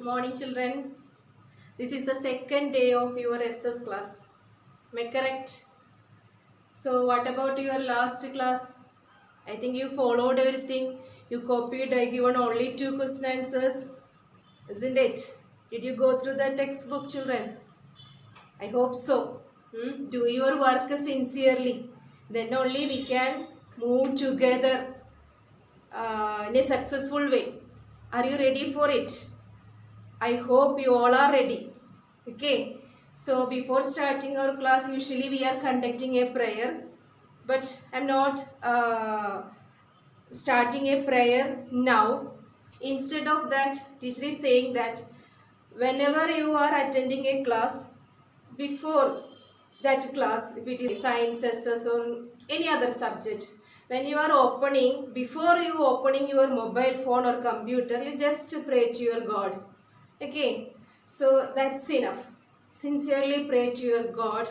Good morning, children. This is the second day of your SS class. Am I correct? So, what about your last class? I think you followed everything. You copied, I given only 2 question answers. Isn't it? Did you go through the textbook, children? I hope so. Do your work sincerely. Then only we can move together in a successful way. Are you ready for it? I hope you all are ready. Okay. So before starting our class, usually we are conducting a prayer. But I am not starting a prayer now. Instead of that, teacher is saying that whenever you are attending a class, before that class, if it is science, SS or any other subject, when you are opening, before you opening your mobile phone or computer, you just pray to your God. Okay, so that's enough. Sincerely pray to your God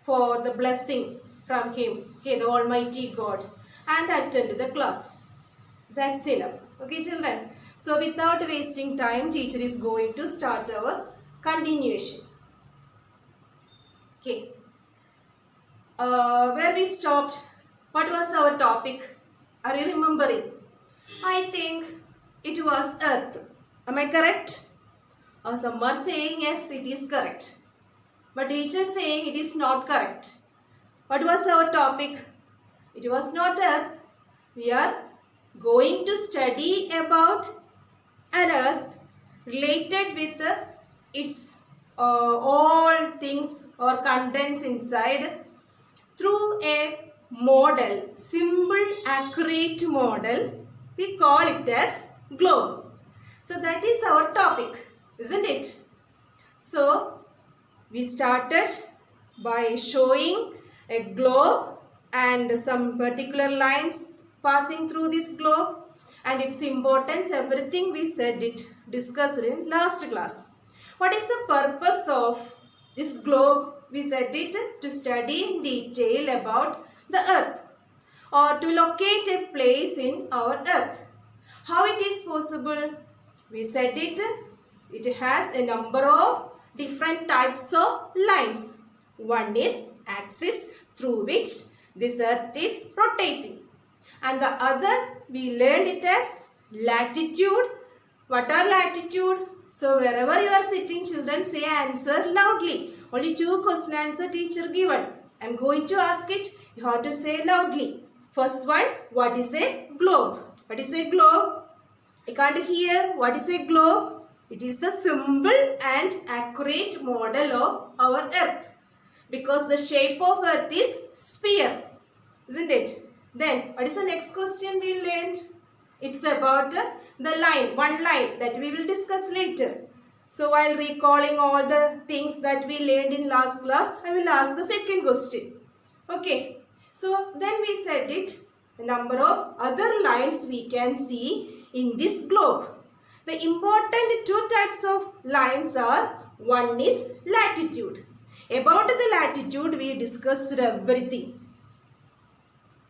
for the blessing from Him, okay, the Almighty God, and attend the class. That's enough. Okay, children. So without wasting time, teacher is going to start our continuation. Okay. Where we stopped, what was our topic? Are you remembering? I think it was Earth. Am I correct? Some are saying yes, it is correct. But teacher saying it is not correct. What was our topic? It was not Earth. We are going to study about an Earth related with its all things or contents inside through a model, simple, accurate model. We call it as globe. So that is our topic, isn't it? So we started by showing a globe and some particular lines passing through this globe and its importance, everything we said it, discussed in last class. What is the purpose of this globe? We said it to study in detail about the earth or to locate a place in our earth. How it is possible? We said it has a number of different types of lines. One is axis through which this earth is rotating. And the other we learned it as latitude. What are latitude? So wherever you are sitting, children, say answer loudly. Only 2 question answer teacher given. I am going to ask it. You have to say loudly. First one, what is a globe? What is a globe? I can't hear. What is a globe? It is the simple and accurate model of our earth. Because the shape of earth is sphere. Isn't it? Then, what is the next question we learned? It's about the line, one line that we will discuss later. So, while recalling all the things that we learned in last class, I will ask the second question. Okay. So, then we said it, a number of other lines we can see in this globe. The important 2 types of lines are, one is latitude. About the latitude, we discussed everything.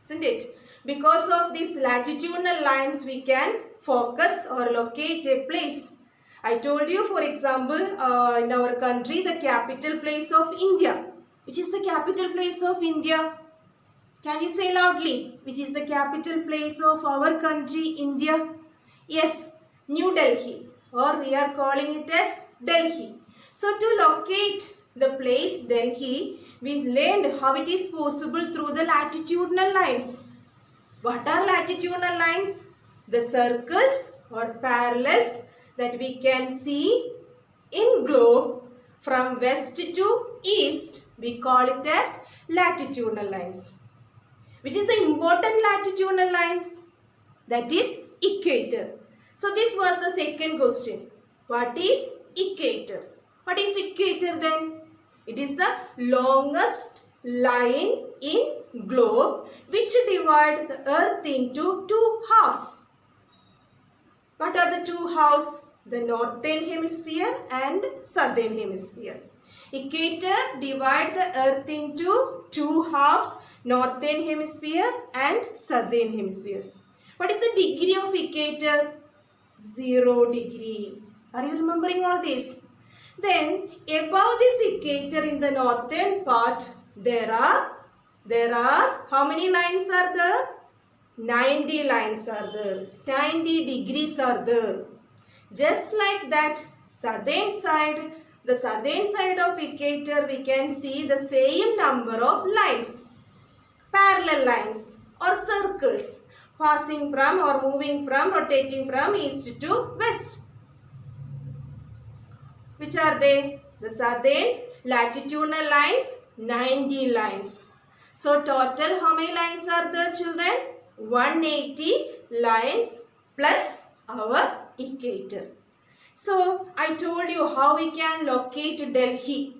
Isn't it? Because of these latitudinal lines, we can focus or locate a place. I told you, for example, in our country, the capital place of India. Which is the capital place of India? Can you say loudly? Which is the capital place of our country, India? Yes, New Delhi, or we are calling it as Delhi. So, to locate the place Delhi, we learned how it is possible through the latitudinal lines. What are latitudinal lines? The circles or parallels that we can see in globe from west to east. We call it as latitudinal lines. Which is the important latitudinal lines? That is equator. So this was the second question. What is equator? What is equator then? It is the longest line in globe which divide the earth into 2 halves. What are the 2 halves? The northern hemisphere and southern hemisphere. Equator divide the earth into 2 halves, northern hemisphere and southern hemisphere. What is the degree of equator? 0 degree. Are you remembering all this? Then above this equator in the northern part, there are how many lines are there? 90 lines are there. 90 degrees are there. Just like that, the southern side of equator, we can see the same number of lines, parallel lines or circles, passing from or moving from, rotating from east to west. Which are they? The southern latitudinal lines, 90 lines. So total how many lines are there, children? 180 lines plus our equator. So I told you how we can locate Delhi.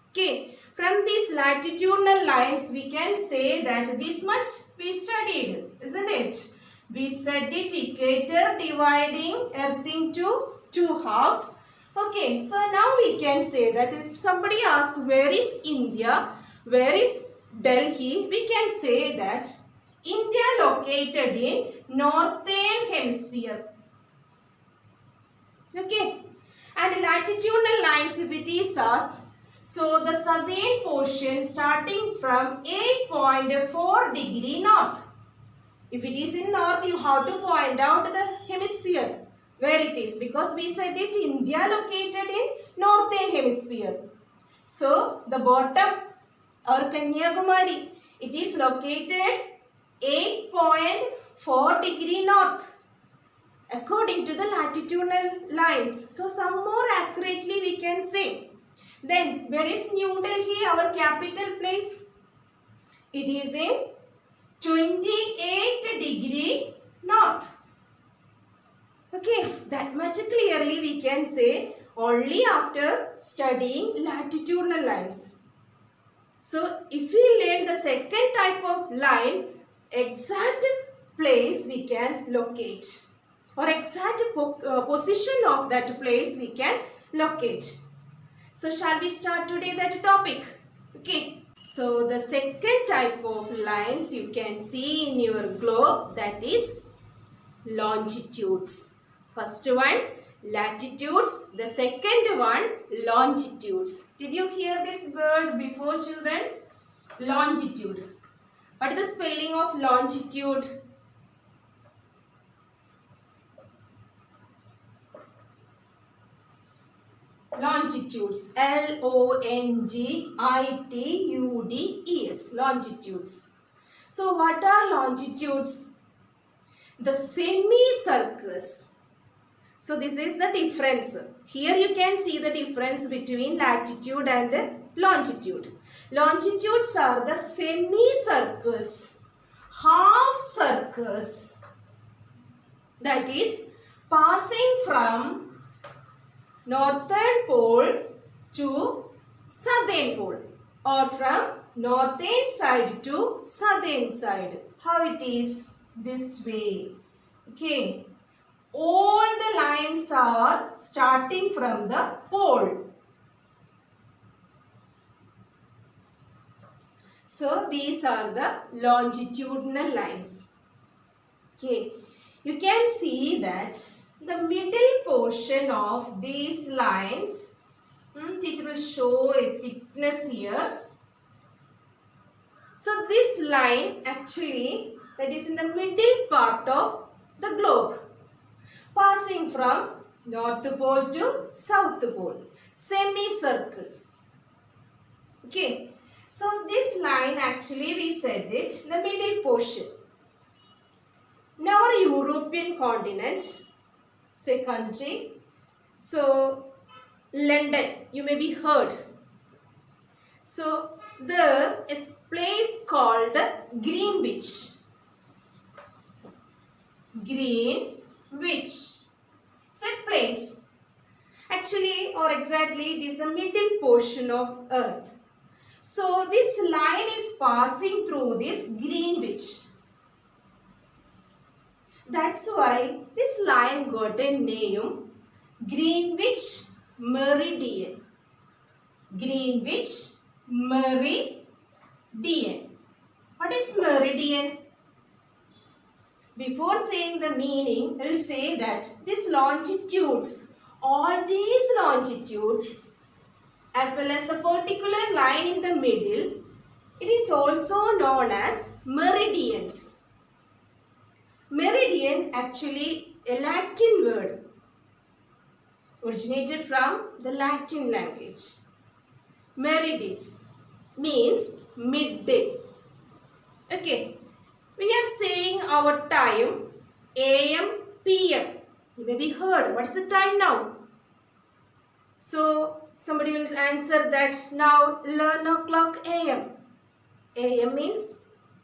Okay. From these latitudinal lines, we can say that this much we studied, isn't it? We said it, equator dividing earth into two halves. Okay, so now we can say that if somebody asks where is India, where is Delhi, we can say that India located in northern hemisphere. Okay, and latitudinal lines if it is asked, so the southern portion starting from 8.4 degree north. If it is in north, you have to point out the hemisphere where it is, because we said it India located in northern hemisphere. So the bottom or Kanyakumari, it is located 8.4 degree north according to the latitudinal lines. So some more accurately we can say. Then where is New Delhi, our capital place? It is in 28 degree north. Okay, that much clearly we can say only after studying latitudinal lines. So if we learn the second type of line, exact place we can locate, or exact position of that place we can locate. So shall we start today that topic? Okay. So the second type of lines you can see in your globe, that is longitudes. First one latitudes, the second one longitudes. Did you hear this word before, children? Longitude. What is the spelling of longitude? Longitudes. Longitudes. Longitudes. So what are longitudes? The semicircles. So this is the difference. Here you can see the difference between latitude and longitude. Longitudes are the semicircles, half circles, that is passing from northern pole to southern pole, or from northern side to southern side. How it is? This way. Okay. All the lines are starting from the pole. So these are the longitudinal lines. Okay. You can see that the middle portion of these lines, teacher will show a thickness here. So this line actually, that is in the middle part of the globe, passing from north pole to south pole, semicircle. Okay. So this line actually we said it, the middle portion. Now our European continent, say country. So London, you may be heard. So there is place called Greenwich. Greenwich. It's a place. Actually or exactly it is the middle portion of earth. So this line is passing through this Greenwich. That's why this line got a name, Greenwich Meridian. Greenwich Meridian. What is meridian? Before saying the meaning, I will say that these longitudes all these longitudes as well as the particular line in the middle, it is also known as meridians. Meridian actually a Latin word originated from the Latin language. Meridis means midday. Okay, we are saying our time AM, PM. You may be heard, what's the time now? So, somebody will answer that now 11 o'clock AM. AM means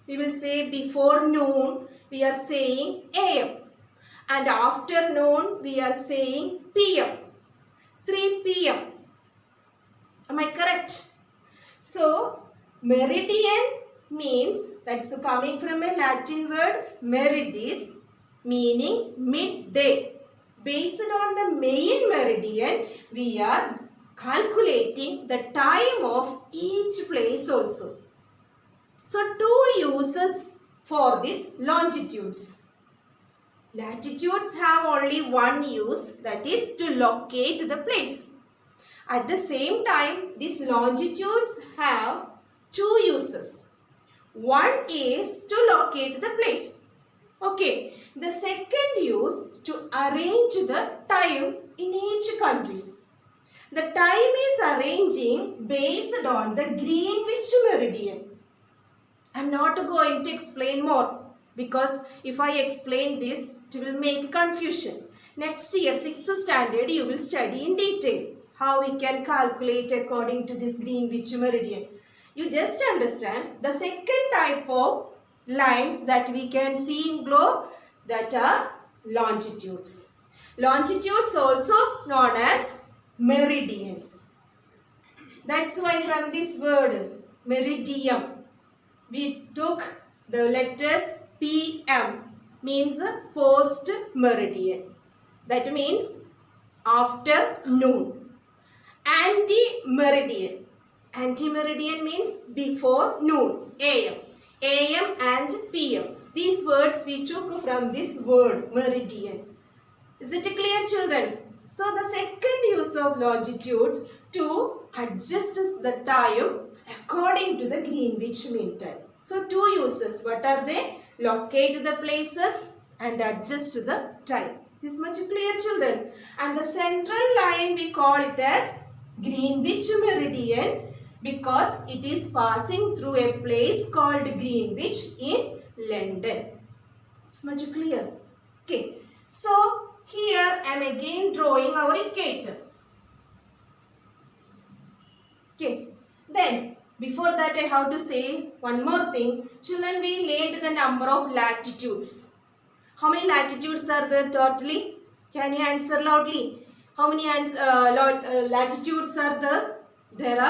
we will say before noon we are saying AM. And after noon we are saying PM. 3 PM. Am I correct? So, meridian means, that's coming from a Latin word meridis, meaning midday. Based on the main meridian, we are calculating the time of each place also. So, two uses for these longitudes. Latitudes have only one use, that is to locate the place. At the same time, these longitudes have two uses. One is to locate the place. Okay, the second use to arrange the time in each countries. The time is arranging based on the Greenwich meridian. I am not going to explain more because if I explain this, it will make confusion. Next year, 6th standard, you will study in detail how we can calculate according to this Greenwich meridian. You just understand the second type of lines that we can see in globe, that are longitudes. Longitudes also known as meridians. That's why from this word meridian we took the letters PM, means post meridian. That means after noon. Anti-meridian. Anti-meridian means before noon, AM. AM and PM. These words we took from this word meridian. Is it clear, children? So the second use of longitudes to adjust the time according to the Greenwich Mean Time. So two uses. What are they? Locate the places and adjust the time. This much clear, children. And the central line we call it as Greenwich meridian because it is passing through a place called Greenwich in London. It's much clear. Okay. So here I am again drawing our equator. Okay. Then before that I have to say one more thing. Children, we learned the number of latitudes. How many latitudes are there totally? Can you answer loudly? How many latitudes are there? There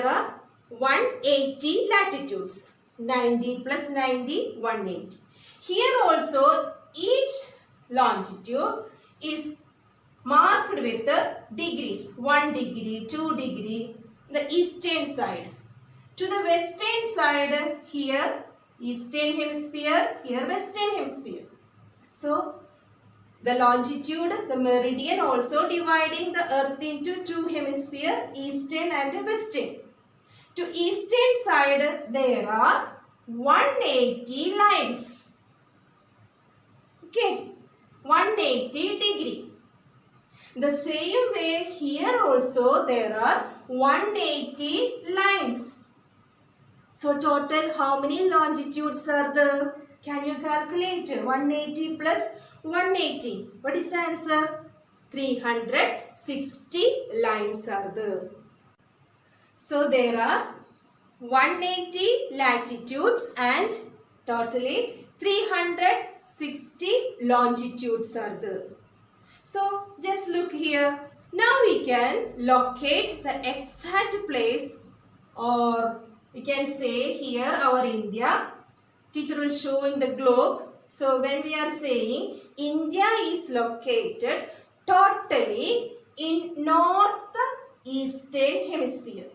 are 180 latitudes. 90 plus 90, 180. Here also each longitude is marked with degrees. 1 degree, 2 degree, the eastern side. To the western side, here eastern hemisphere, here western hemisphere. So, the longitude, the meridian also dividing the earth into two hemispheres, eastern and western. To eastern side, there are 180 lines. Okay, 180 degree. The same way here also there are 180 lines. So total how many longitudes are there? Can you calculate? 180 plus 180. What is the answer? 360 lines are there. So there are 180 latitudes and totally 360 longitudes are there. So just look here. Now we can locate the exact place, or we can say here our India. Teacher will show in the globe. So when we are saying India is located totally in northeastern hemisphere.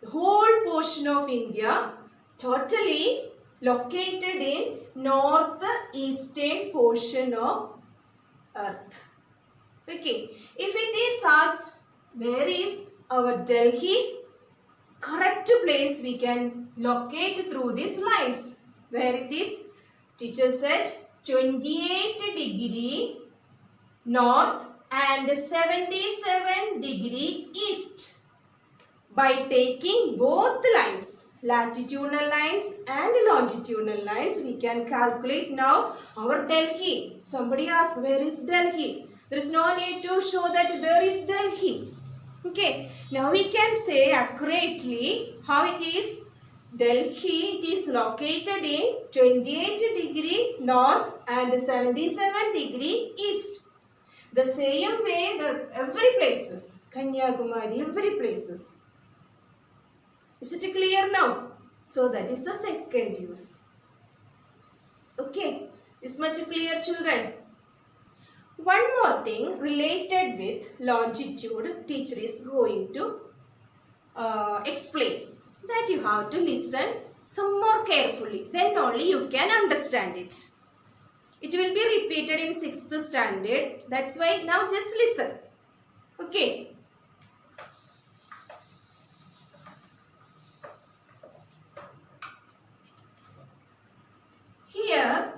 The whole portion of India totally located in northeastern portion of Earth. Okay, if it is asked, where is our Delhi? Correct place we can locate through these lines. Where it is? Teacher said 28 degree north and 77 degree east. By taking both lines, latitudinal lines and longitudinal lines, we can calculate now our Delhi. Somebody asked, where is Delhi? There is no need to show that there is Delhi. Okay, now we can say accurately how it is. Delhi, it is located in 28 degree north and 77 degree east. The same way every places, Kanyakumari, every places. Is it clear now? So that is the second use. Okay, this much clear, children. One more thing related with longitude, teacher is going to explain. That you have to listen some more carefully. Then only you can understand it. It will be repeated in 6th standard. That's why now just listen. Okay. Here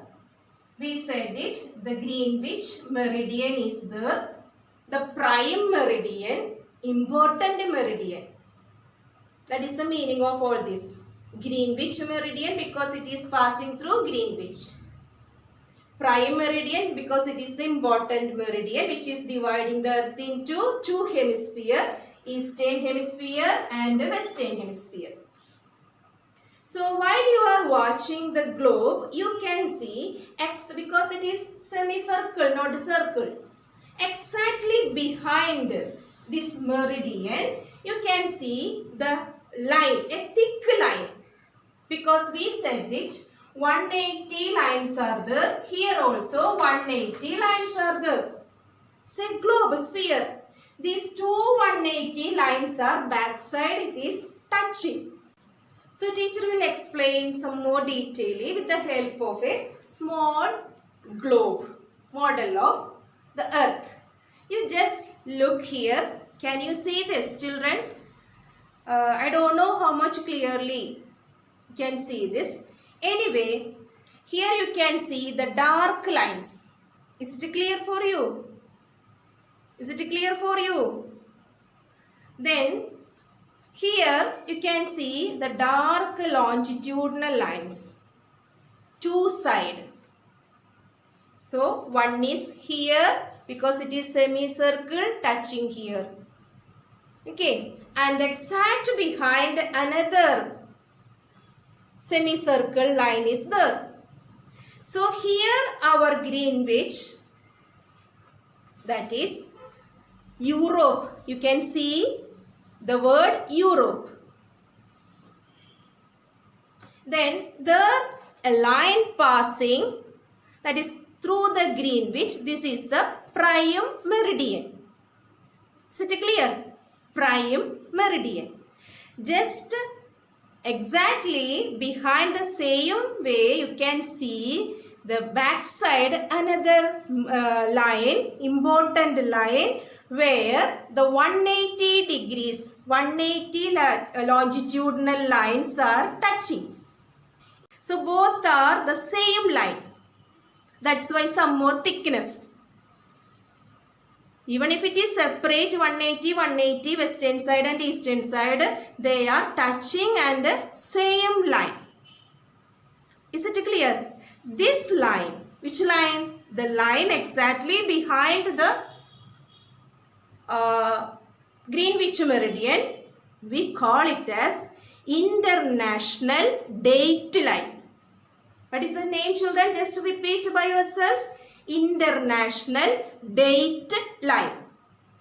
we said it, the Greenwich meridian is the prime meridian, important meridian. That is the meaning of all this. Greenwich meridian because it is passing through Greenwich. Prime meridian because it is the important meridian which is dividing the earth into two hemispheres, eastern hemisphere and western hemisphere. So while you are watching the globe, you can see X because it is semicircle, not circle. Exactly behind this meridian, you can see the line, a thick line. Because we said it, 180 lines are there. Here also 180 lines are there. Say globe, sphere. These two 180 lines are backside, it is touching. So teacher will explain some more detailing with the help of a small globe model of the earth. You just look here. Can you see this, children? I don't know how much clearly you can see this. Anyway, here you can see the dark lines. Is it clear for you? Is it clear for you? Then here you can see the dark longitudinal lines, two sides. So one is here because it is semicircle touching here. Okay, and exact behind another semicircle line is there. So here our Greenwich, that is Europe. You can see the word Europe. Then there a line passing, that is through the Greenwich. This is the prime meridian. Is it clear? Prime meridian. Just exactly behind the same way you can see the backside another line, important line, where the 180 degrees, 180 longitudinal lines are touching. So both are the same line. That's why some more thickness. Even if it is separate 180, western side and eastern side, they are touching and same line. Is it clear? This line, which line? The line exactly behind the Greenwich meridian, we call it as international date line. What is the name, children? Just repeat by yourself. International date line.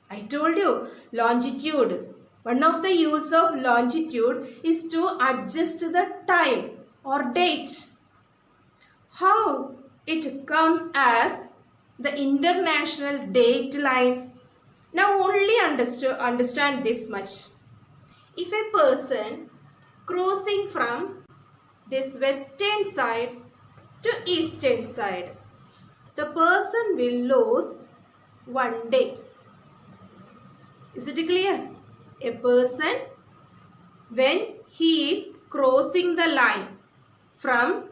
I told you, longitude. One of the use of longitude is to adjust the time or date. How it comes as the international date line? Now only understand this much. If a person crossing from this western side to eastern side, the person will lose one day. Is it clear? A person, when he is crossing the line from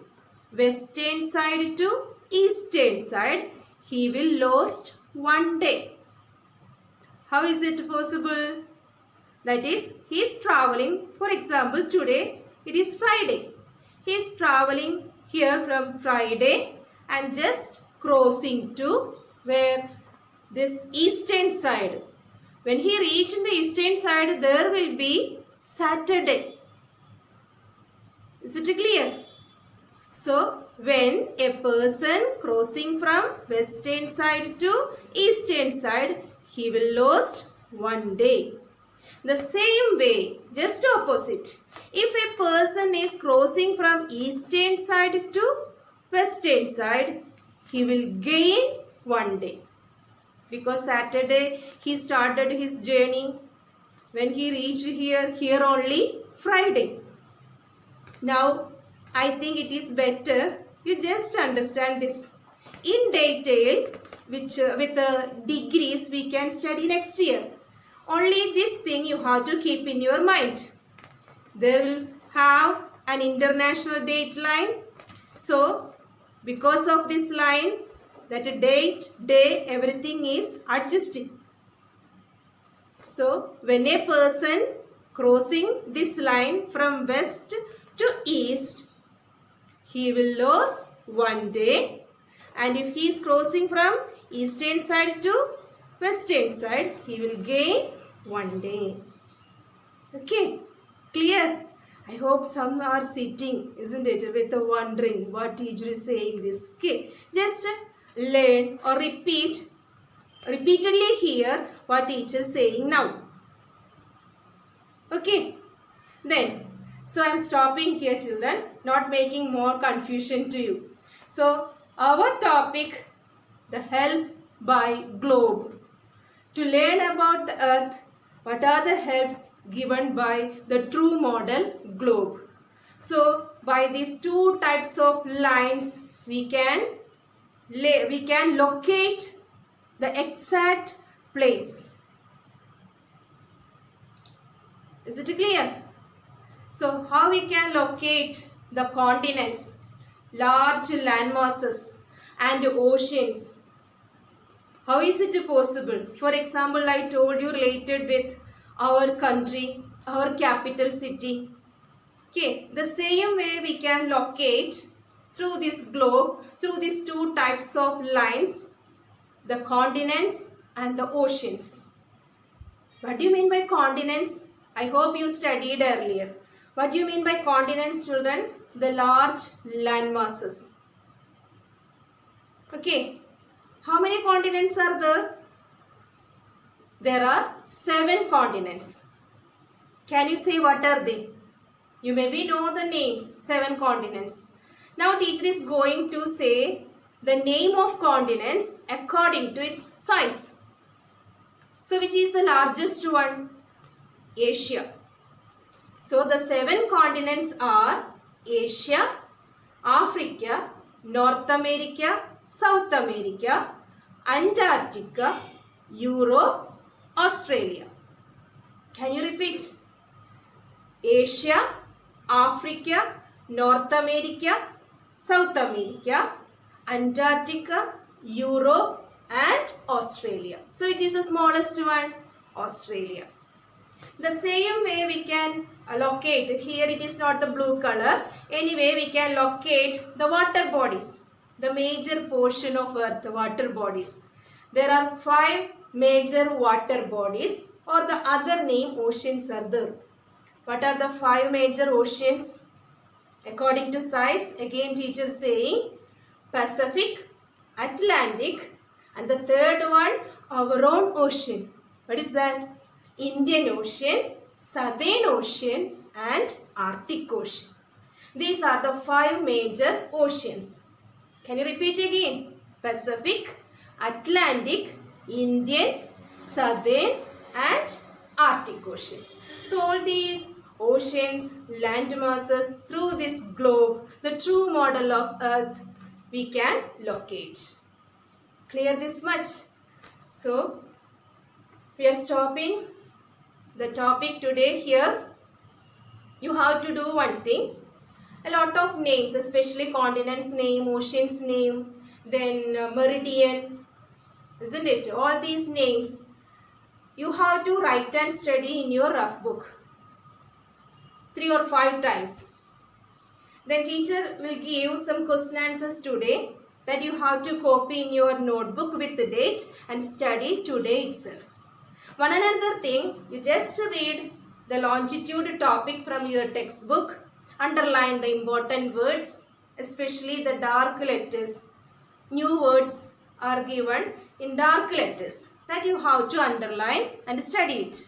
western side to eastern side, he will lost one day. How is it possible? That is, he is traveling, for example, today it is Friday. He is traveling here from Friday and just crossing to where? This eastern side. When he reaches the eastern side, there will be Saturday. Is it clear? So, when a person crossing from western side to eastern side, he will lose one day. The same way, just opposite. If a person is crossing from eastern side to western side, he will gain one day. Because Saturday he started his journey. When he reached here only Friday. Now, I think it is better you just understand this. In detail, with degrees we can study next year. Only this thing you have to keep in your mind. There will have an international date line. So, because of this line, that date, day, everything is adjusting. So, when a person crossing this line from west to east, he will lose one day. And if he is crossing from eastern side to western side, he will gain one day. Okay, clear? I hope some are sitting, isn't it, with wondering what teacher is saying this. Okay, just learn or repeatedly hear what teacher is saying now. Okay, then, so I am stopping here, children, not making more confusion to you. So, our topic, the help by globe. To learn about the earth, what are the helps given by the true model globe? So, by these two types of lines, we can locate the exact place. Is it clear? So, how we can locate the continents, large landmasses and oceans? How is it possible? For example, I told you related with our country, our capital city. Okay, the same way we can locate through this globe, through these two types of lines, the continents and the oceans. What do you mean by continents? I hope you studied earlier. What do you mean by continents, children? The large landmasses. Okay. How many continents are there? There are 7 continents. Can you say what are they? You maybe know the names, 7 continents. Now teacher is going to say the name of continents according to its size. So which is the largest one? Asia. So the 7 continents are Asia, Africa, North America, South America, Antarctica, Europe, Australia. Can you repeat? Asia, Africa, North America, South America, Antarctica, Europe and Australia. So which is the smallest one? Australia. The same way we can locate, here it is not the blue color, anyway we can locate the water bodies, the major portion of earth, water bodies. There are 5 major water bodies, or the other name oceans are there. What are the 5 major oceans? According to size, again teacher saying Pacific, Atlantic, and the third one our own ocean. What is that? Indian Ocean, Southern Ocean and Arctic Ocean. These are the 5 major oceans. Can you repeat again? Pacific, Atlantic, Indian, Southern and Arctic Ocean. So all these oceans, land masses through this globe, the true model of earth, we can locate. Clear this much? So We are stopping the topic today here. You have to do one thing. A lot of names, especially continents name, oceans name, then meridian, isn't it? All these names you have to write and study in your rough book 3 or 5 times. Then teacher will give some question answers today that you have to copy in your notebook with the date and study today itself. One another thing, you just read the longitude topic from your textbook, underline the important words, especially the dark letters. New words are given in dark letters that you have to underline and study it.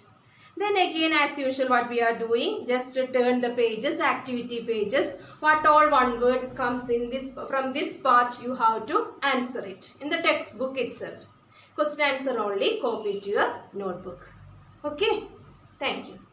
Then again, as usual, what we are doing, just turn the pages, activity pages. What all one words comes in this from this part, you have to answer it in the textbook itself. Question answer only, copy to your notebook. Okay, thank you.